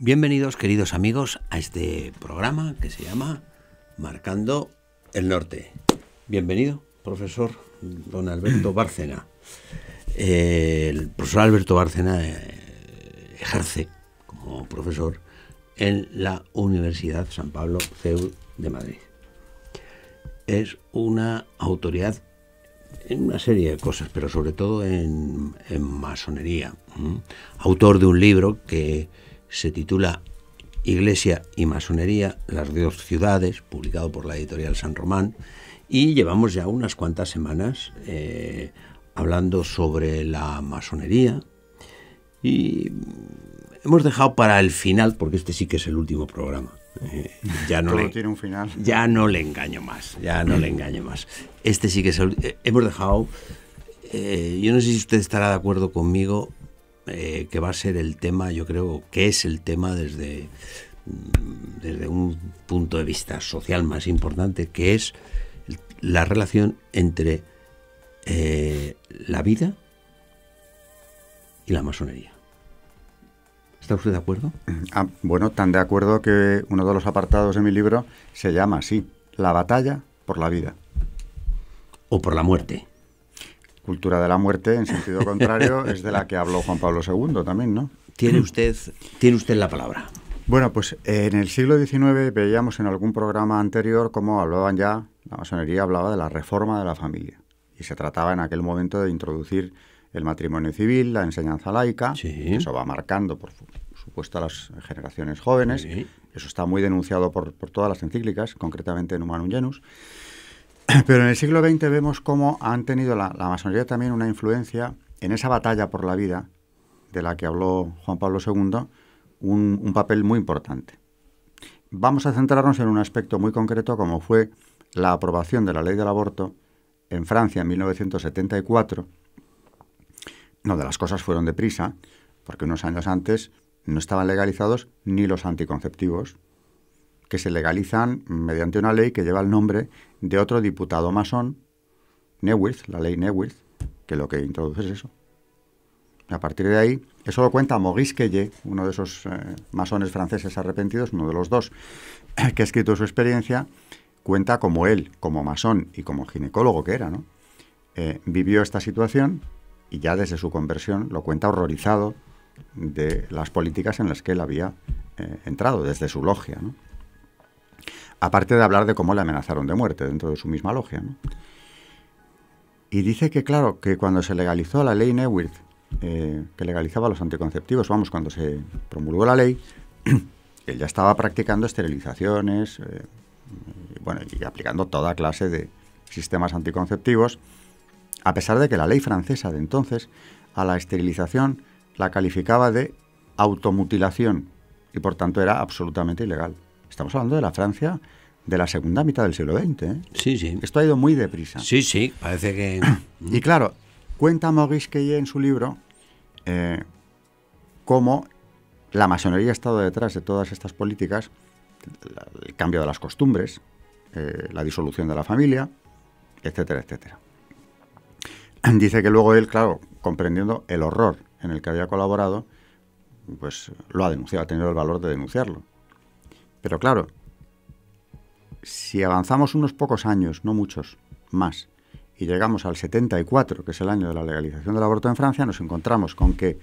Bienvenidos, queridos amigos, a este programa que se llama Marcando el Norte. Bienvenido, profesor don Alberto Bárcena. El profesor Alberto Bárcena ejerce como profesor en la Universidad San Pablo CEU de Madrid. Es una autoridad en una serie de cosas, pero sobre todo en masonería. Autor de un libro que se titula Iglesia y Masonería, las dos ciudades, publicado por la editorial San Román, y llevamos ya unas cuantas semanas hablando sobre la masonería, y hemos dejado para el final, porque este sí que es el último programa. Todo tiene un final. Ya no le engaño más. Este sí que es hemos dejado, yo no sé si usted estará de acuerdo conmigo, que va a ser el tema, yo creo que es el tema desde un punto de vista social más importante, que es la relación entre la vida y la masonería. ¿Está usted de acuerdo? Bueno, tan de acuerdo que uno de los apartados de mi libro se llama así: La batalla por la vida. O por la muerte. Cultura de la muerte, en sentido contrario, es de la que habló Juan Pablo II también, ¿no? Tiene usted la palabra. Bueno, pues en el siglo XIX veíamos en algún programa anterior cómo hablaban ya, la masonería hablaba de la reforma de la familia. Y se trataba en aquel momento de introducir el matrimonio civil, la enseñanza laica. Sí. Eso va marcando, por supuesto, a las generaciones jóvenes. Sí. Eso está muy denunciado por todas las encíclicas, concretamente en Humanum Genus. Pero en el siglo XX vemos cómo han tenido la masonería también una influencia en esa batalla por la vida de la que habló Juan Pablo II, un papel muy importante. Vamos a centrarnos en un aspecto muy concreto, como fue la aprobación de la ley del aborto en Francia en 1974. No, de las cosas fueron deprisa, porque unos años antes no estaban legalizados ni los anticonceptivos, que se legalizan mediante una ley que lleva el nombre de otro diputado masón, Neuwirth, la ley Neuwirth, que lo que introduce es eso. A partir de ahí, eso lo cuenta Maurice Queye, uno de esos masones franceses arrepentidos, uno de los dos, que ha escrito su experiencia, cuenta cómo él, como masón y como ginecólogo que era, ¿no? Vivió esta situación y ya desde su conversión lo cuenta horrorizado de las políticas en las que él había entrado, desde su logia, ¿no? Aparte de hablar de cómo le amenazaron de muerte dentro de su misma logia, ¿no? Y dice que, claro, que cuando se legalizó la ley Neuwirth, que legalizaba los anticonceptivos, cuando se promulgó la ley, él ya estaba practicando esterilizaciones, y aplicando toda clase de sistemas anticonceptivos, a pesar de que la ley francesa de entonces a la esterilización la calificaba de automutilación y por tanto era absolutamente ilegal. Estamos hablando de la Francia de la segunda mitad del siglo XX, ¿eh? Sí, sí. Esto ha ido muy deprisa. Sí, parece que... Y claro, cuenta Maurice Queye en su libro cómo la masonería ha estado detrás de todas estas políticas, el cambio de las costumbres, la disolución de la familia, etcétera, etcétera. Dice que luego él, claro, comprendiendo el horror en el que había colaborado, pues lo ha denunciado, ha tenido el valor de denunciarlo. Pero claro, si avanzamos unos pocos años, no muchos más, y llegamos al 74, que es el año de la legalización del aborto en Francia, nos encontramos con que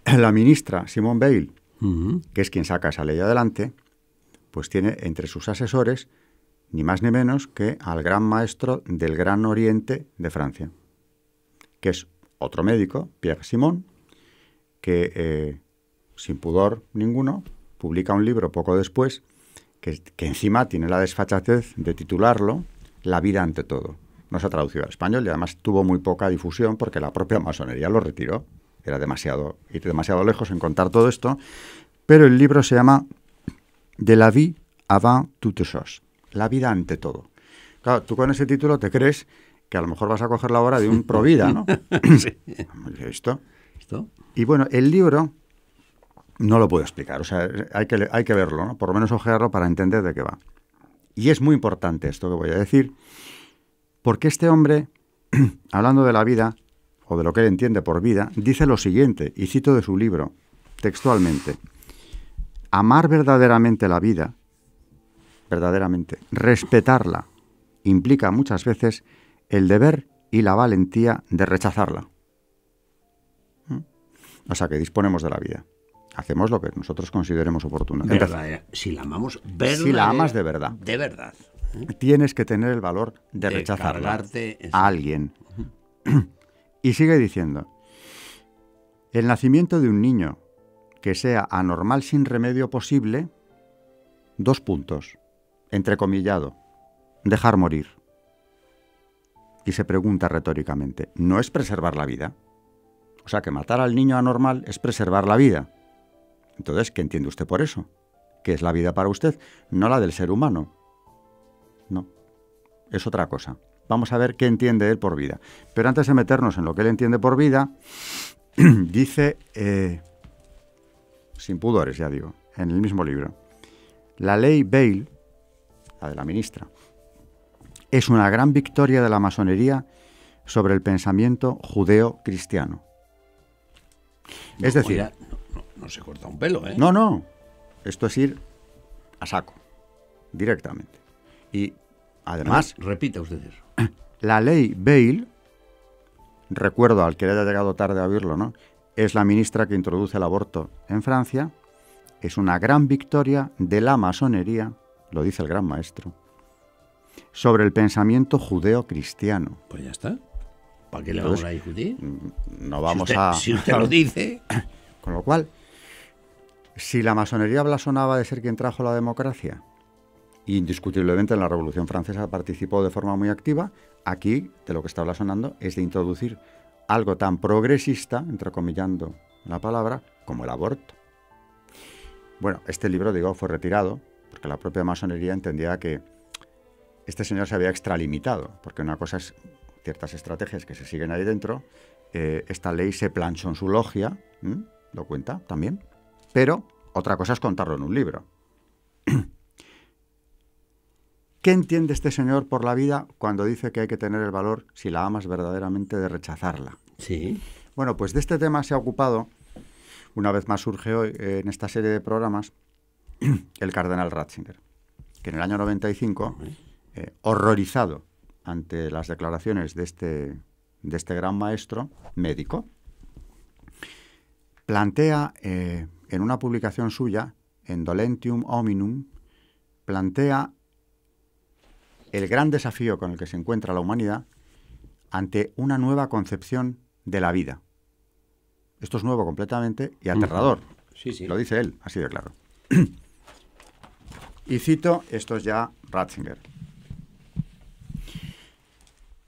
la ministra Simone Veil, que es quien saca esa ley adelante, pues tiene entre sus asesores ni más ni menos que al gran maestro del Gran Oriente de Francia, que es otro médico, Pierre Simon, que sin pudor ninguno publica un libro poco después que encima tiene la desfachatez de titularlo La vida ante todo. No se ha traducido al español y además tuvo muy poca difusión porque la propia masonería lo retiró. Era demasiado lejos en contar todo esto. Pero el libro se llama De la vie avant toute chose. La vida ante todo. Claro, tú con ese título te crees que a lo mejor vas a coger la obra de un provida, ¿no? Sí. ¿Esto? Y bueno, el libro no lo puedo explicar, o sea, hay que verlo, ¿no? Por lo menos ojearlo para entender de qué va. Y es muy importante esto que voy a decir, porque este hombre, hablando de la vida, o de lo que él entiende por vida, dice lo siguiente, y cito de su libro, textualmente: amar verdaderamente la vida, verdaderamente, respetarla, implica muchas veces el deber y la valentía de rechazarla. O sea, que disponemos de la vida. Hacemos lo que nosotros consideremos oportuno. Si la amamos verdadera, si la amas de verdad. De verdad. Tienes que tener el valor de rechazarla a alguien. Y sigue diciendo, el nacimiento de un niño que sea anormal sin remedio posible, 2 puntos, entrecomillado, dejar morir. Y se pregunta retóricamente, ¿no es preservar la vida? O sea, que matar al niño anormal es preservar la vida. Entonces, ¿qué entiende usted por eso? ¿Qué es la vida para usted? No la del ser humano. No, es otra cosa. Vamos a ver qué entiende él por vida. Pero antes de meternos en lo que él entiende por vida, dice, sin pudores ya digo, en el mismo libro, la ley Bale, la de la ministra, es una gran victoria de la masonería sobre el pensamiento judeo-cristiano. Es decir... Oiga, no se corta un pelo, ¿eh? No. Esto es ir a saco, directamente. Y además... Repita usted eso. La ley Bale, recuerdo al que le haya llegado tarde a oírlo, ¿no? Es la ministra que introduce el aborto en Francia. Es una gran victoria de la masonería, lo dice el gran maestro, sobre el pensamiento judeo-cristiano. Pues ya está. ¿Para qué le vamos a discutir? No vamos si usted lo dice. Con lo cual, si la masonería blasonaba de ser quien trajo la democracia, indiscutiblemente en la Revolución Francesa participó de forma muy activa, aquí de lo que está blasonando es de introducir algo tan progresista, entrecomillando la palabra, como el aborto. Bueno, este libro, digo, fue retirado porque la propia masonería entendía que este señor se había extralimitado, porque una cosa es ciertas estrategias que se siguen ahí dentro, esta ley se planchó en su logia, lo cuenta también, pero otra cosa es contarlo en un libro. ¿Qué entiende este señor por la vida cuando dice que hay que tener el valor, si la amas verdaderamente, de rechazarla? Sí. Bueno, pues de este tema se ha ocupado, una vez más surge hoy en esta serie de programas, el cardenal Ratzinger, que en el año 95, horrorizado ante las declaraciones de este gran maestro médico, plantea en una publicación suya, en Dolentium Hominum, plantea el gran desafío con el que se encuentra la humanidad ante una nueva concepción de la vida. Esto es nuevo completamente y aterrador. Sí. Lo dice él, así de claro. Y cito, esto es ya Ratzinger.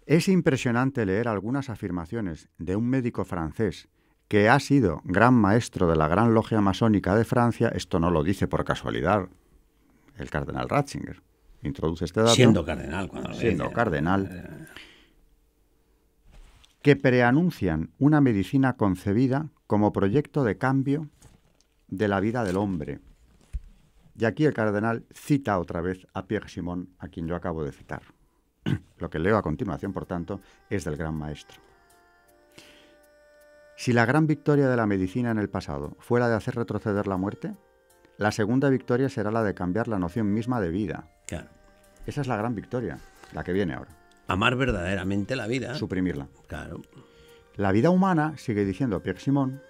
Es impresionante leer algunas afirmaciones de un médico francés que ha sido gran maestro de la Gran Logia Masónica de Francia. Esto no lo dice por casualidad el cardenal Ratzinger. Introduce este dato. Siendo cardenal. Cardenal. Que preanuncian una medicina concebida como proyecto de cambio de la vida del hombre. Y aquí el cardenal cita otra vez a Pierre Simon, a quien yo acabo de citar. Lo que leo a continuación, por tanto, es del gran maestro. Si la gran victoria de la medicina en el pasado fue la de hacer retroceder la muerte, la segunda victoria será la de cambiar la noción misma de vida. Claro. Esa es la gran victoria, la que viene ahora. Amar verdaderamente la vida. Suprimirla. Claro. La vida humana, sigue diciendo Pierre Simon,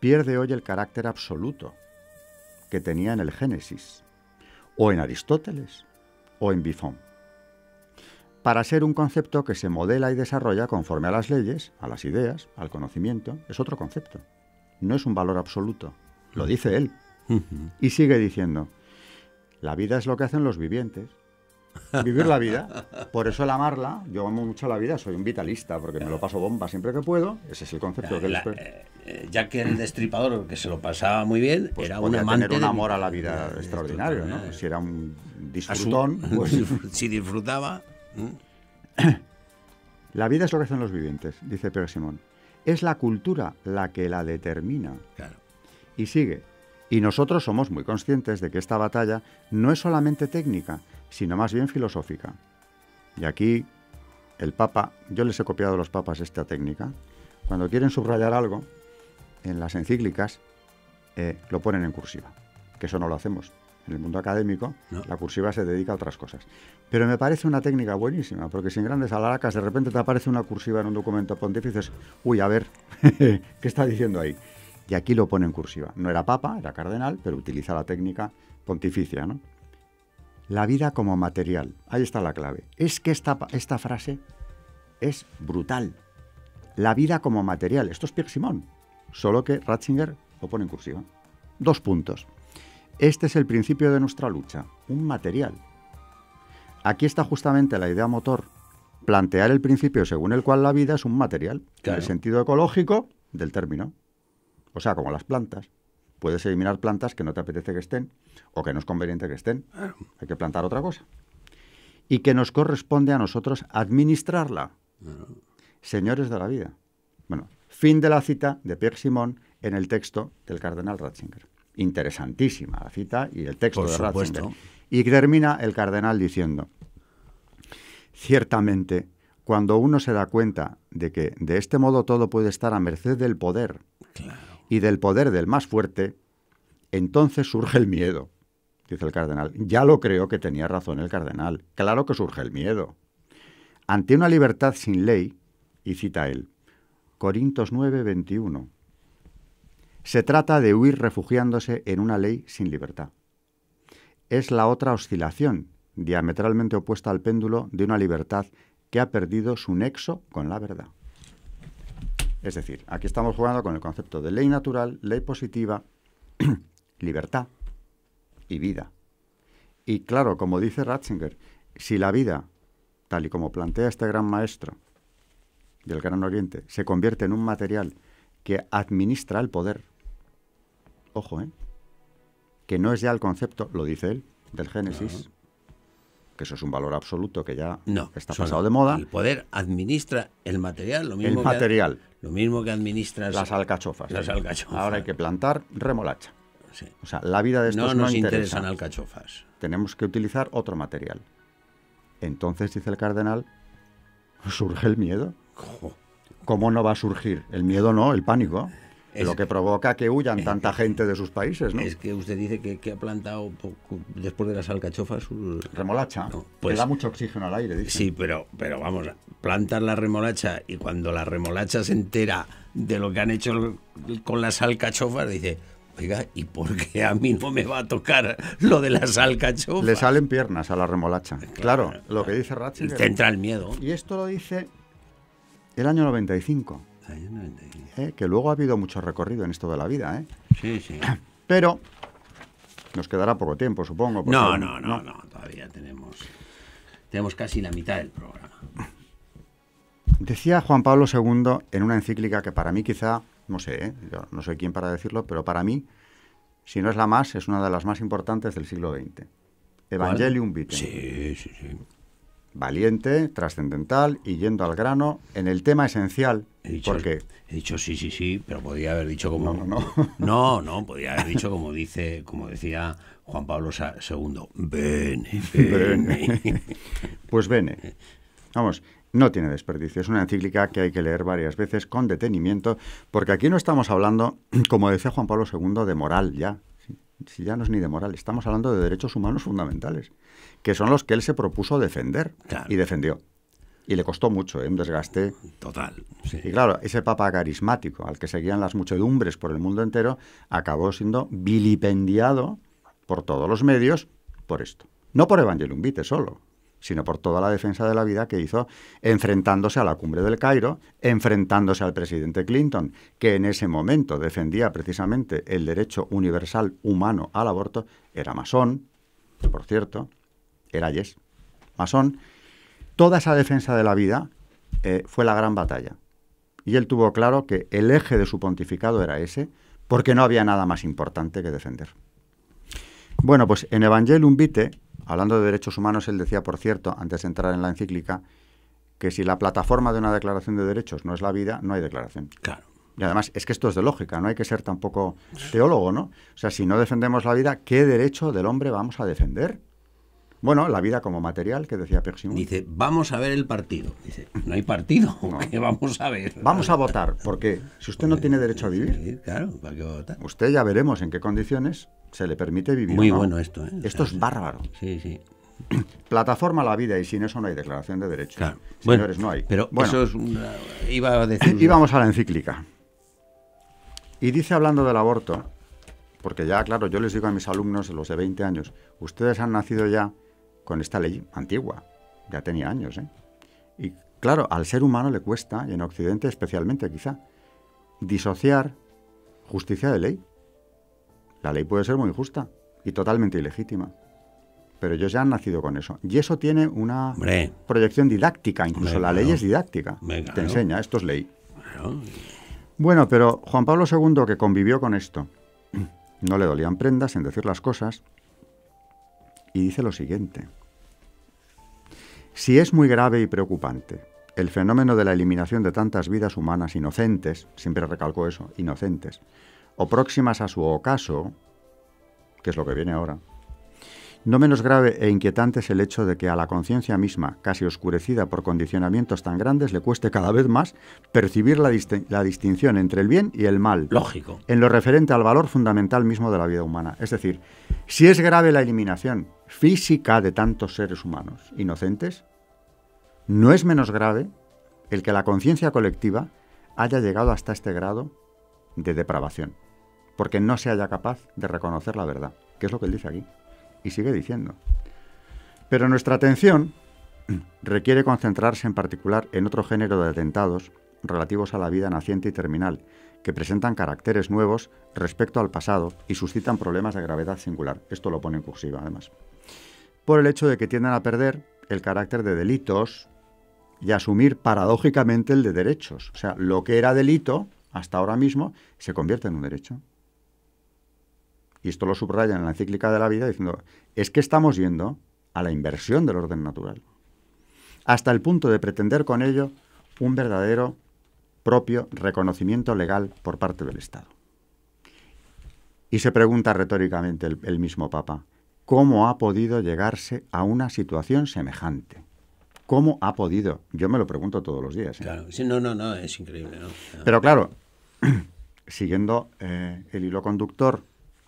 pierde hoy el carácter absoluto que tenía en el Génesis, o en Aristóteles, o en Buffon, para ser un concepto que se modela y desarrolla conforme a las leyes, a las ideas, al conocimiento. Es otro concepto. No es un valor absoluto. Lo dice él. Y sigue diciendo, la vida es lo que hacen los vivientes. Vivir la vida. Por eso el amarla, yo amo mucho la vida, soy un vitalista, porque me lo paso bomba siempre que puedo. Ese es el concepto que él ya que el Destripador, que se lo pasaba muy bien, pues era un amante tener un amor a la vida extraordinario, ¿no? Si era un disfrutón, pues... si disfrutaba... La vida es lo que hacen los vivientes, dice Pierre Simon. Es la cultura la que la determina. Claro. Y sigue. Y nosotros somos muy conscientes de que esta batalla no es solamente técnica, sino más bien filosófica. Y aquí el Papa, yo les he copiado a los papas esta técnica. Cuando quieren subrayar algo, en las encíclicas lo ponen en cursiva. que eso no lo hacemos. En el mundo académico, No. la cursiva se dedica a otras cosas. Pero me parece una técnica buenísima, porque sin grandes alharacas de repente te aparece una cursiva en un documento pontificio y dices, uy, a ver, ¿qué está diciendo ahí? Y aquí lo pone en cursiva. No era papa, era cardenal, pero utiliza la técnica pontificia, ¿no? La vida como material. Ahí está la clave. Es que esta frase es brutal. La vida como material. Esto es Pierre Simon, solo que Ratzinger lo pone en cursiva. 2 puntos. Este es el principio de nuestra lucha, un material. Aquí está justamente la idea motor, plantear el principio según el cual la vida es un material, Claro. en el sentido ecológico del término. O sea, como las plantas. Puedes eliminar plantas que no te apetece que estén o que no es conveniente que estén. Hay que plantar otra cosa. Y que nos corresponde a nosotros administrarla. Señores de la vida. Bueno, fin de la cita de Pierre Simon en el texto del cardenal Ratzinger. Interesantísima la cita y el texto Por de supuesto. Ratzinger. Y termina el cardenal diciendo, ciertamente, cuando uno se da cuenta de que de este modo todo puede estar a merced del poder y del poder del más fuerte, entonces surge el miedo, dice el cardenal. Ya lo creo que tenía razón el cardenal. Claro que surge el miedo. Ante una libertad sin ley, y cita él, Corintios 9, 21, se trata de huir refugiándose en una ley sin libertad. Es la otra oscilación, diametralmente opuesta al péndulo de una libertad que ha perdido su nexo con la verdad. Es decir, aquí estamos jugando con el concepto de ley natural, ley positiva, libertad y vida. Y claro, como dice Ratzinger, si la vida, tal y como plantea este gran maestro del Gran Oriente, se convierte en un material que administra el poder, ojo, que no es ya el concepto, lo dice él, del Génesis, que eso es un valor absoluto que ya está pasado de moda. El poder administra el material, lo mismo El material. Lo mismo que administras las alcachofas. Las alcachofas. Ahora hay que plantar remolacha. Sí. O sea, la vida de estos no nos interesa. interesan alcachofas. Tenemos que utilizar otro material. Entonces, dice el cardenal, surge el miedo. ¿Cómo no va a surgir? El miedo no, el pánico. Lo que provoca que huyan tanta gente de sus países, ¿no? Es que usted dice que ha plantado después de las alcachofas remolacha, no, pues, que da mucho oxígeno al aire, dice. Sí, pero vamos, plantas la remolacha y cuando la remolacha se entera de lo que han hecho con las alcachofas, dice, oiga, ¿y por qué a mí no me va a tocar lo de las alcachofas? Le salen piernas a la remolacha. Claro, lo que dice Ratzinger. Te entra el miedo. Y esto lo dice el año 95. Que luego ha habido mucho recorrido en esto de la vida, Sí, sí. Pero nos quedará poco tiempo, supongo. No, todavía tenemos casi la mitad del programa. Decía Juan Pablo II en una encíclica que para mí quizá, no sé, yo no soy quien para decirlo, pero para mí, si no es la más, es una de las más importantes del siglo XX. Evangelium Vitae. Sí. Valiente, trascendental y yendo al grano en el tema esencial. He dicho sí, pero podría haber dicho como... No, podría haber dicho como decía Juan Pablo II. Bene. Pues bene. Vamos, no tiene desperdicio. Es una encíclica que hay que leer varias veces con detenimiento, porque aquí no estamos hablando, como decía Juan Pablo II, de moral ya. Si ya no es ni de moral, estamos hablando de derechos humanos fundamentales, que son los que él se propuso defender, claro. Y defendió. Y le costó mucho, un desgaste. Total. Sí. Y claro, ese papa carismático al que seguían las muchedumbres por el mundo entero, acabó siendo vilipendiado por todos los medios por esto. No por Evangelium Vitae solo, sino por toda la defensa de la vida que hizo, enfrentándose a la cumbre del Cairo, enfrentándose al presidente Clinton, que en ese momento defendía precisamente el derecho universal humano al aborto. Era masón, por cierto, era masón. Toda esa defensa de la vida fue la gran batalla. Y él tuvo claro que el eje de su pontificado era ese, porque no había nada más importante que defender. Bueno, pues en Evangelium Vitae, hablando de derechos humanos, él decía, por cierto, antes de entrar en la encíclica, que si la plataforma de una declaración de derechos no es la vida, no hay declaración. Claro. Y además, es que esto es de lógica, no hay que ser tampoco teólogo, ¿no? O sea, si no defendemos la vida, ¿qué derecho del hombre vamos a defender? Bueno, la vida como material, que decía Pierre Simon. Dice, vamos a ver el partido. Dice, no hay partido, no. ¿Qué vamos a ver? Vamos a votar, porque si usted no tiene derecho a vivir, sí, claro, ¿para qué votar? Usted ya veremos en qué condiciones se le permite vivir. Muy o no. bueno esto, ¿eh? Esto es bárbaro. Sí, sí. Plataforma a la vida, y sin eso no hay declaración de derechos. Claro. Señores, Bueno, no hay. Pero bueno, eso es iba a decir... y vamos a la encíclica. Y dice, hablando del aborto, porque ya, claro, yo les digo a mis alumnos, los de 20 años, ustedes han nacido ya con esta ley antigua, ya tenía años, ¿eh? Y claro, al ser humano le cuesta, y en Occidente especialmente quizá, disociar justicia de ley. La ley puede ser muy justa y totalmente ilegítima, pero ellos ya han nacido con eso. Y eso tiene una proyección didáctica, incluso la ley es didáctica. Te enseña, esto es ley. Bueno, pero Juan Pablo II, que convivió con esto, no le dolían prendas en decir las cosas, y dice lo siguiente: si es muy grave y preocupante el fenómeno de la eliminación de tantas vidas humanas inocentes, siempre recalcó eso, inocentes, o próximas a su ocaso, que es lo que viene ahora, no menos grave e inquietante es el hecho de que a la conciencia misma, casi oscurecida por condicionamientos tan grandes, le cueste cada vez más percibir la distinción entre el bien y el mal. Lógico. En lo referente al valor fundamental mismo de la vida humana. Es decir, si es grave la eliminación física de tantos seres humanos inocentes, no es menos grave el que la conciencia colectiva haya llegado hasta este grado de depravación, porque no se haya capaz de reconocer la verdad, que es lo que él dice aquí. Y sigue diciendo: pero nuestra atención requiere concentrarse en particular en otro género de atentados relativos a la vida naciente y terminal, que presentan caracteres nuevos respecto al pasado y suscitan problemas de gravedad singular. Esto lo pone en cursiva, además. Por el hecho de que tienden a perder el carácter de delitos y asumir paradójicamente el de derechos. O sea, lo que era delito hasta ahora mismo se convierte en un derecho. Y esto lo subraya en la encíclica de la vida diciendo, es que estamos yendo a la inversión del orden natural, hasta el punto de pretender con ello un verdadero propio reconocimiento legal por parte del Estado. Y se pregunta retóricamente el mismo Papa, ¿cómo ha podido llegarse a una situación semejante? ¿Cómo ha podido? Yo me lo pregunto todos los días. Claro, sí, no, es increíble, ¿no? Pero claro, siguiendo el hilo conductor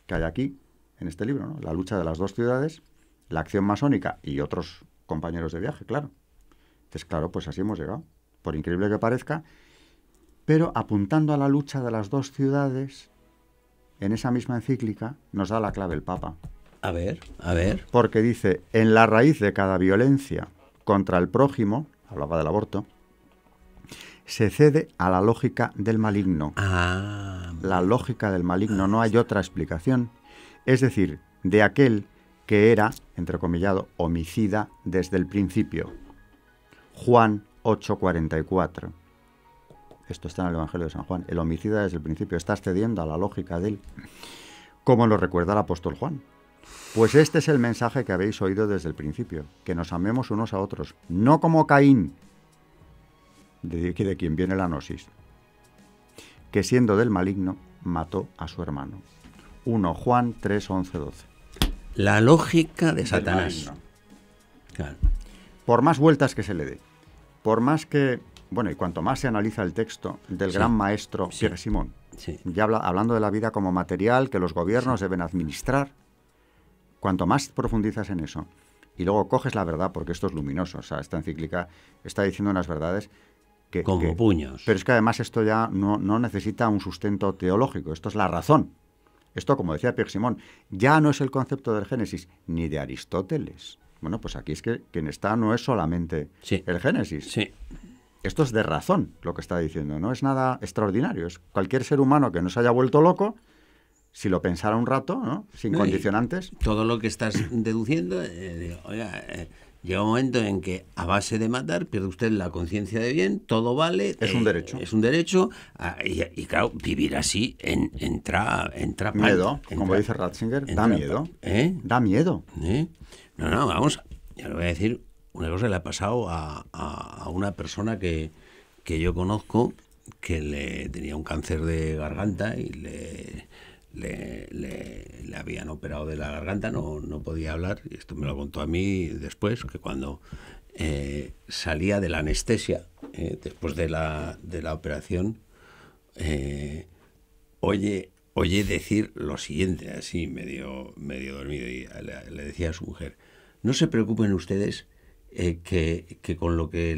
que hay aquí, en este libro, ¿no? La lucha de las dos ciudades, la acción masónica y otros compañeros de viaje, claro. Entonces, claro, pues así hemos llegado, por increíble que parezca, pero apuntando a la lucha de las dos ciudades, en esa misma encíclica nos da la clave el Papa. A ver. Porque dice, en la raíz de cada violencia contra el prójimo, hablaba del aborto, se cede a la lógica del maligno. La lógica del maligno, no hay otra explicación. Es decir, de aquel que era, entrecomillado, homicida desde el principio. Juan 8:44. Esto está en el Evangelio de San Juan. El homicida desde el principio está cediendo a la lógica de él, como lo recuerda el apóstol Juan. Pues este es el mensaje que habéis oído desde el principio, que nos amemos unos a otros, no como Caín, de quien viene la gnosis, que siendo del maligno, mató a su hermano. 1 Juan 3:11-12. La lógica de Satanás. Claro. Por más vueltas que se le dé, por más que... Bueno, y cuanto más se analiza el texto del gran maestro Pierre Simon, ya hablando de la vida como material que los gobiernos deben administrar, cuanto más profundizas en eso, y luego coges la verdad, porque esto es luminoso, o sea, esta encíclica está diciendo unas verdades como puños. Pero es que además esto ya no necesita un sustento teológico, esto es la razón. Esto, como decía Pierre Simon, ya no es el concepto del Génesis, ni de Aristóteles. Bueno, pues aquí es que quien está no es solamente el Génesis. Sí. Esto es de razón lo que está diciendo, no es nada extraordinario. Es cualquier ser humano que no se haya vuelto loco, si lo pensara un rato, ¿no? Sin condicionantes. Todo lo que estás deduciendo, llega un momento en que a base de matar pierde usted la conciencia de bien, todo vale. Es un derecho. Es un derecho. Y claro, vivir así entra miedo, como dice Ratzinger, da miedo. Da miedo. No, vamos, ya le voy a decir, una cosa le ha pasado a una persona que yo conozco que le tenía un cáncer de garganta y le habían operado de la garganta, no podía hablar, y esto me lo contó a mí después, que cuando salía de la anestesia, después de la operación, oye oye decir lo siguiente, así medio dormido, y le decía a su mujer: no se preocupen ustedes, que con lo que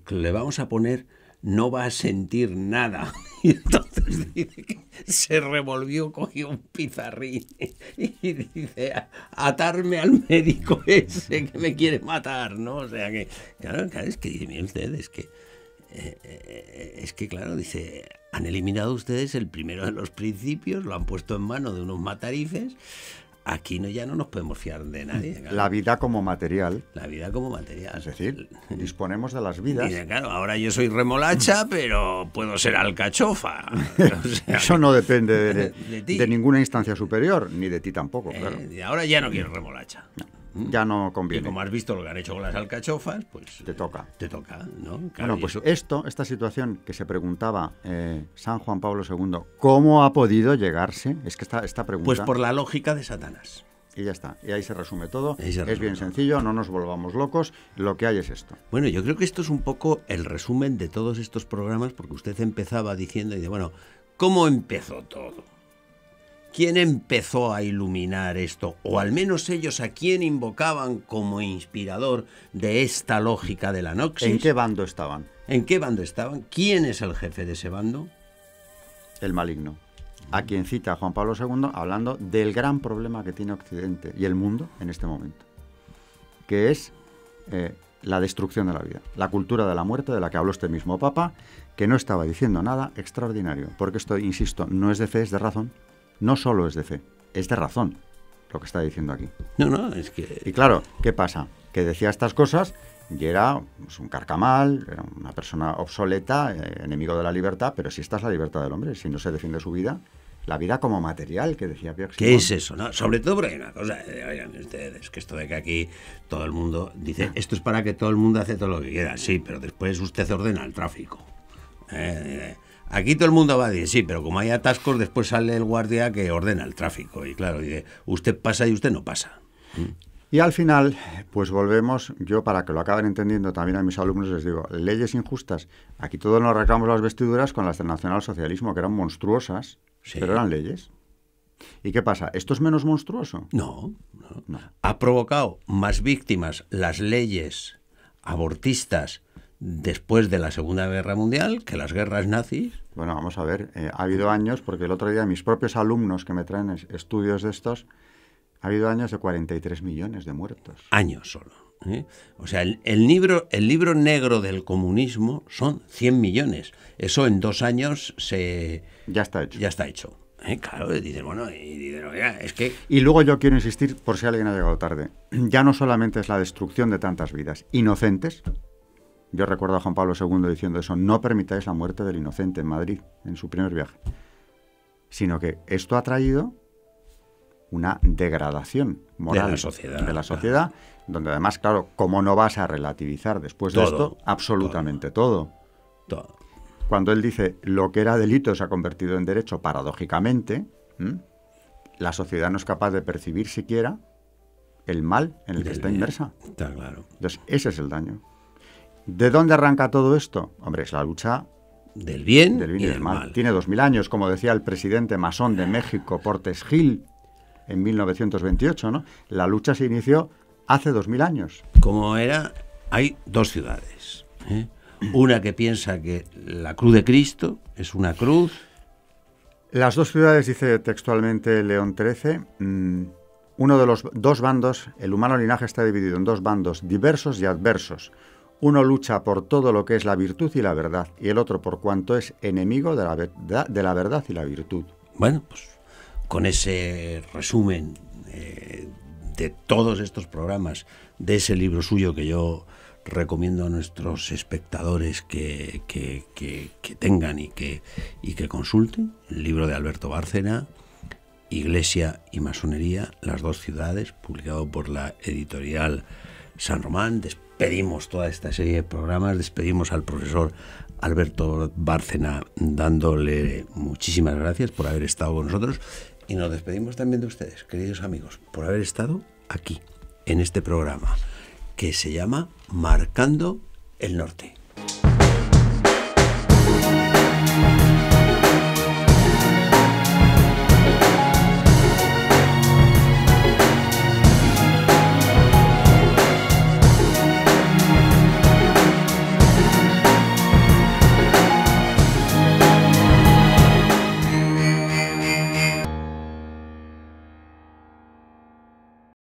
le vamos a poner no va a sentir nada. Y entonces dice que se revolvió, cogió un pizarrín y dice: atarme al médico ese que me quiere matar, ¿no? O sea que, claro, es que, dime usted, es que claro, dice, han eliminado ustedes el primero de los principios, lo han puesto en manos de unos matarifes. Aquí ya no nos podemos fiar de nadie. Claro. La vida como material. La vida como material. Es decir, disponemos de las vidas. Dice, claro, ahora yo soy remolacha, pero puedo ser alcachofa. O sea, eso no depende de ninguna instancia superior, ni de ti tampoco, claro. Ahora ya no quiero remolacha. Ya no conviene. Y como has visto lo que han hecho con las alcachofas, pues... Te toca. Te toca, ¿no? Claro, bueno, pues esta situación que se preguntaba San Juan Pablo II, ¿cómo ha podido llegarse? Es que esta pregunta... Pues por la lógica de Satanás. Y ya está. Y ahí se resume todo. Es bien sencillo, no nos volvamos locos. Lo que hay es esto. Bueno, yo creo que esto es un poco el resumen de todos estos programas, porque usted empezaba diciendo, y dice, bueno, ¿cómo empezó todo? ¿Quién empezó a iluminar esto? O al menos ellos, ¿a quién invocaban como inspirador de esta lógica de la noxis? ¿En qué bando estaban? ¿En qué bando estaban? ¿Quién es el jefe de ese bando? El maligno. A quien cita Juan Pablo II hablando del gran problema que tiene Occidente y el mundo en este momento, que es la destrucción de la vida, la cultura de la muerte de la que habló este mismo Papa, que no estaba diciendo nada extraordinario, porque esto, insisto, no es de fe, es de razón. No solo es de fe, es de razón lo que está diciendo aquí. No, es que... Y claro, ¿qué pasa? Que decía estas cosas y era pues, un carcamal, era una persona obsoleta, enemigo de la libertad, pero si esta es la libertad del hombre, si no se defiende su vida, la vida como material, que decía Pierre Simon. ¿Qué es eso? ¿No? Sobre todo porque hay una cosa, oigan ustedes, que esto de que aquí todo el mundo dice, esto es para que todo el mundo hace todo lo que quiera, sí, pero después usted ordena el tráfico. Aquí todo el mundo va a decir, sí, pero como hay atascos, después sale el guardia que ordena el tráfico. Y claro, dice, usted pasa y usted no pasa. Y al final, pues volvemos, yo para que lo acaben entendiendo también a mis alumnos les digo, leyes injustas. Aquí todos nos arrancamos las vestiduras con las del nacionalsocialismo, que eran monstruosas, sí, pero eran leyes. ¿Y qué pasa? ¿Esto es menos monstruoso? No. Ha provocado más víctimas las leyes abortistas después de la Segunda Guerra Mundial que las guerras nazis. Bueno, vamos a ver, ha habido años, porque el otro día mis propios alumnos que me traen estudios de estos, ha habido años de 43 millones de muertos. Años solo. O sea, el libro negro del comunismo son 100 millones. Eso en 2 años ya está hecho. Claro, dicen, bueno, es que... Y luego yo quiero insistir, por si alguien ha llegado tarde, ya no solamente es la destrucción de tantas vidas inocentes. Yo recuerdo a Juan Pablo II diciendo eso, no permitáis la muerte del inocente en Madrid, en su primer viaje. Sino que esto ha traído una degradación moral de la sociedad, donde además, claro, ¿cómo no vas a relativizar después de esto? Absolutamente todo. Cuando él dice lo que era delito se ha convertido en derecho, paradójicamente, la sociedad no es capaz de percibir siquiera el mal en el que está inmersa. Está claro. Entonces, ese es el daño. ¿De dónde arranca todo esto? Hombre, es la lucha del bien y del mal. Tiene 2000 años, como decía el presidente masón de México, Portes Gil, en 1928, ¿no? La lucha se inició hace 2000 años. Como era, hay 2 ciudades. Una que piensa que la cruz de Cristo es una cruz. Las 2 ciudades, dice textualmente León XIII, uno de los 2 bandos, el humano linaje está dividido en 2 bandos diversos y adversos. Uno lucha por todo lo que es la virtud y la verdad, y el otro por cuanto es enemigo de la verdad y la virtud. Bueno, pues con ese resumen de todos estos programas, de ese libro suyo que yo recomiendo a nuestros espectadores que tengan y que consulten, el libro de Alberto Bárcena, Iglesia y Masonería, las 2 ciudades, publicado por la editorial San Román. Despedimos toda esta serie de programas, despedimos al profesor Alberto Bárcena dándole muchísimas gracias por haber estado con nosotros, y nos despedimos también de ustedes, queridos amigos, por haber estado aquí, en este programa, que se llama Marcando el Norte.